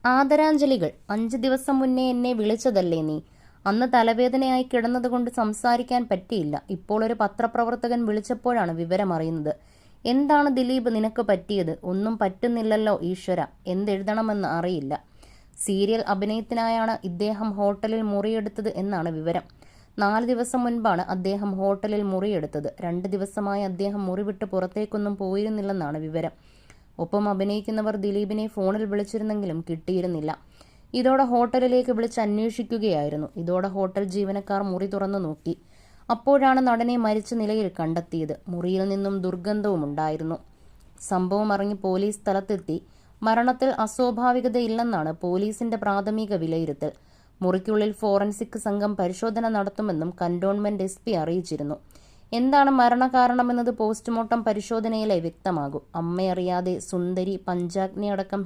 ആദരാഞ്ജലികൾ. 5 ദിവസം മുന്നേ എന്നെ വിളിച്ചതല്ലേ നീ? അന്ന് തലവേദനയായി കിടന്നതുകൊണ്ട് സംസാരിക്കാൻ പറ്റിയില്ല. ഇപ്പോൾ ഒരു പത്രപ്രവർത്തകൻ വിളിച്ചപ്പോഴാണ് വിവരമറിയുന്നത്. എന്താണ് ദിലീപ് നിനക്ക് പറ്റിയത്? ഒന്നും പറ്റുന്നില്ലല്ലോ ഈശ്വര. എന്തെഴുതണമെന്ന് അറിയില്ല. സീരിയൽ അഭിനയത്തിനായാണ് ഇദ്ദേഹം ഹോട്ടലിൽ മുറിയെടുത്തത് എന്നാണ് വിവരം. 4 ദിവസം മുൻപാണ് അദ്ദേഹം ഹോട്ടലിൽ മുറിയെടുത്തത്. 2 ദിവസമായി അദ്ദേഹം മുറി വിട്ട് പുറത്തേക്കൊന്നും പോയിരുന്നില്ലെന്നാണ് വിവരം. ഒപ്പം അഭിനയിക്കുന്നവർ ദിലീപിനെ ഫോണിൽ വിളിച്ചിരുന്നെങ്കിലും കിട്ടിയിരുന്നില്ല. ഇതോടെ ഹോട്ടലിലേക്ക് വിളിച്ച് അന്വേഷിക്കുകയായിരുന്നു. ഇതോടെ ഹോട്ടൽ ജീവനക്കാർ മുറി തുറന്നു നോക്കി. അപ്പോഴാണ് നടനെ മരിച്ച നിലയിൽ കണ്ടെത്തിയത്. മുറിയിൽ നിന്നും ദുർഗന്ധവുമുണ്ടായിരുന്നു. സംഭവം അറിഞ്ഞ് പോലീസ് സ്ഥലത്തെത്തി. മരണത്തിൽ അസ്വാഭാവികതയില്ലെന്നാണ് പോലീസിന്റെ പ്രാഥമിക വിലയിരുത്തൽ. മുറിക്കുള്ളിൽ ഫോറൻസിക് സംഘം പരിശോധന നടത്തുമെന്നും കന്റോൺമെന്റ് SP അറിയിച്ചിരുന്നു. എന്താണ് മരണകാരണമെന്നത് പോസ്റ്റ്മോർട്ടം പരിശോധനയിലെ വ്യക്തമാകും. അമ്മയറിയാതെ, സുന്ദരി, പഞ്ചാഗ്നി അടക്കം